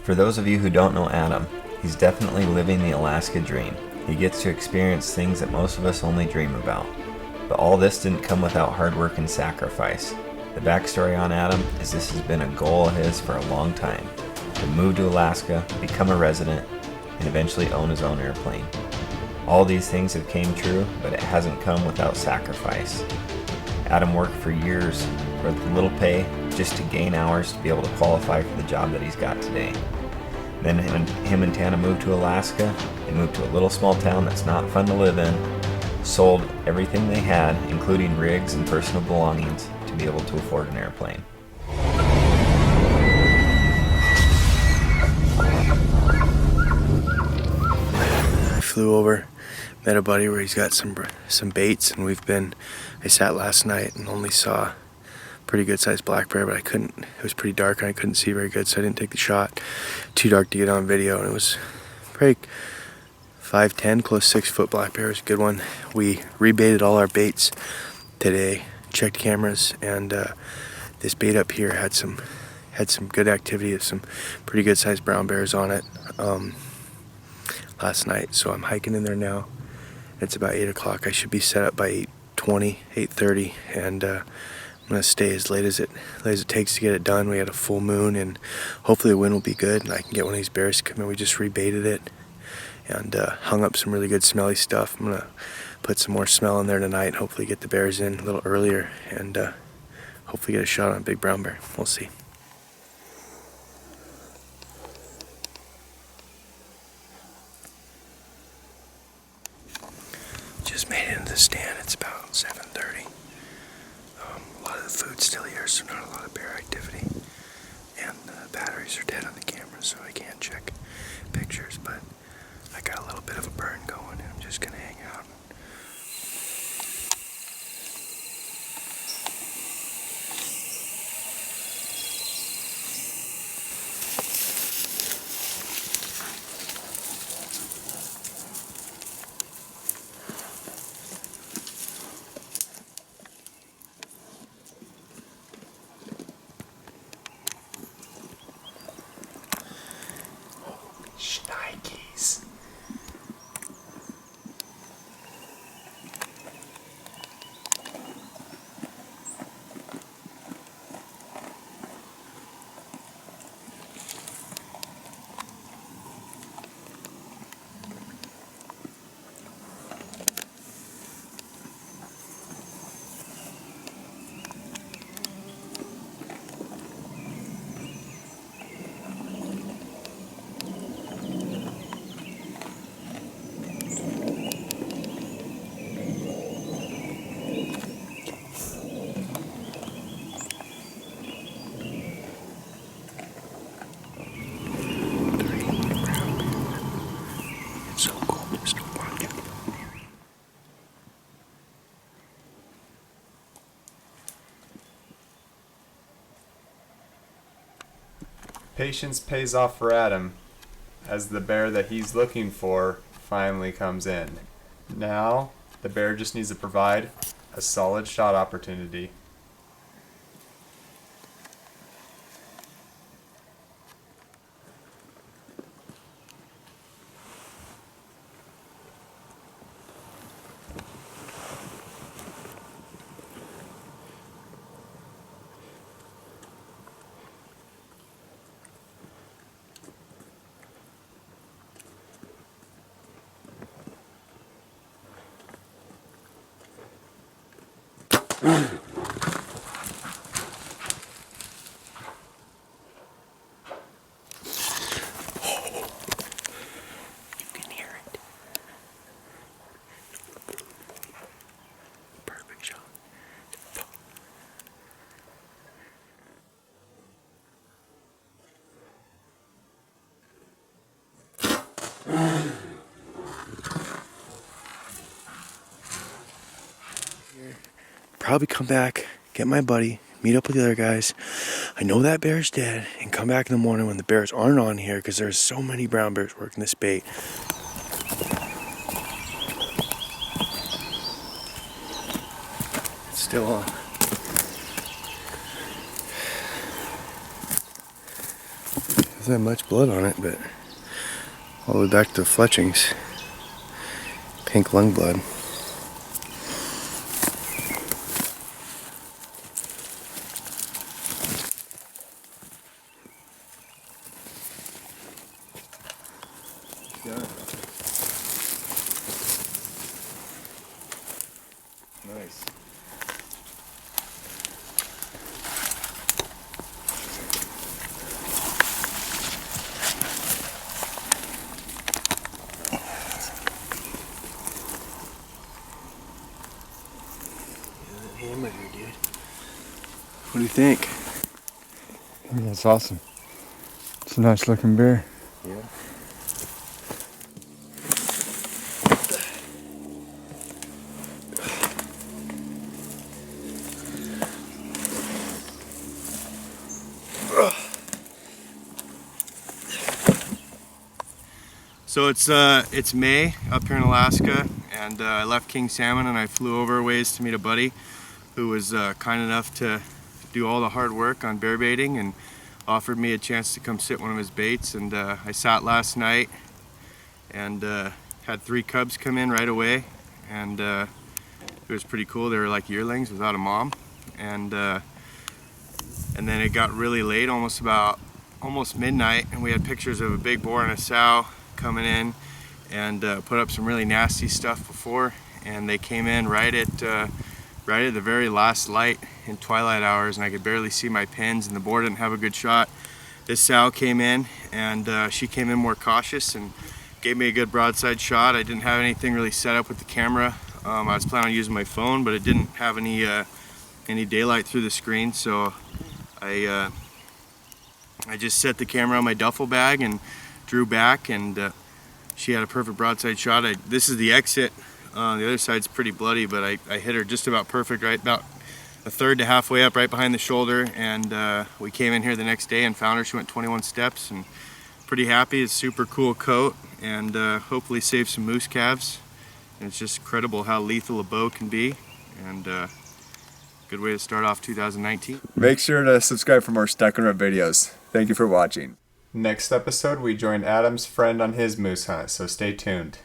For those of you who don't know Adam, he's definitely living the Alaska dream. He gets to experience things that most of us only dream about. But all this didn't come without hard work and sacrifice. The backstory on Adam is this has been a goal of his for a long time. To move to Alaska, become a resident, and eventually own his own airplane. All these things have came true, but it hasn't come without sacrifice. Adam worked for years for little pay just to gain hours to be able to qualify for the job that he's got today. Then him and Tana moved to Alaska. They moved to a little small town that's not fun to live in, sold everything they had, including rigs and personal belongings, to be able to afford an airplane. I flew over, met a buddy where he's got some baits, and I sat last night and only saw pretty good sized black bear, but it was pretty dark and I couldn't see very good, so I didn't take the shot. Too dark to get on video, and it was probably 5'10", close 6 foot black bear. It was a good one. We rebaited all our baits today, checked cameras, and this bait up here had some good activity, some pretty good sized brown bears on it last night. So I'm hiking in there now. It's about 8 o'clock. I should be set up by 8:20, 8:30, and I'm gonna stay as late as it takes to get it done. We had a full moon, and hopefully the wind will be good and I can get one of these bears to come in. We just rebaited it and hung up some really good smelly stuff. I'm gonna put some more smell in there tonight and hopefully get the bears in a little earlier and hopefully get a shot on a big brown bear. We'll see. Just made it into the stand. It's about 7:30. A lot of the food's still here, so not a lot of bear activity. And the batteries are dead on the camera, so I can't check pictures, but I got a little bit of a burn going, and I'm just gonna hang out. Shnikes. Patience pays off for Adam, as the bear that he's looking for finally comes in. Now, the bear just needs to provide a solid shot opportunity. Probably come back, get my buddy, meet up with the other guys. I know that bear's dead, and come back in the morning when the bears aren't on here, because there's so many brown bears working this bait. It's still on. Doesn't have much blood on it, but all the way back to the fletchings. Pink lung blood. Nice. Hammer here, dude. What do you think? I think that's awesome. It's a nice looking bear. Yeah. So it's May up here in Alaska, and I left King Salmon and I flew over a ways to meet a buddy who was kind enough to do all the hard work on bear baiting and offered me a chance to come sit one of his baits. And I sat last night and had 3 cubs come in right away, and it was pretty cool. They were like yearlings without a mom, and then it got really late, almost midnight, and we had pictures of a big boar and a sow coming in, and put up some really nasty stuff before, and they came in right at the very last light in twilight hours, and I could barely see my pins, and the boar didn't have a good shot. This sow came in, and she came in more cautious and gave me a good broadside shot. I didn't have anything really set up with the camera. I was planning on using my phone, but it didn't have any daylight through the screen, so I just set the camera on my duffel bag and drew back, and she had a perfect broadside shot. This is the exit. The other side's pretty bloody, but I hit her just about perfect, right about a third to halfway up, right behind the shoulder, and we came in here the next day and found her. She went 21 steps, and pretty happy. It's a super cool coat, and hopefully save some moose calves. And it's just incredible how lethal a bow can be, and good way to start off 2019. Make sure to subscribe for more Stuck in Rut videos. Thank you for watching. Next episode, we join Adam's friend on his moose hunt, so stay tuned.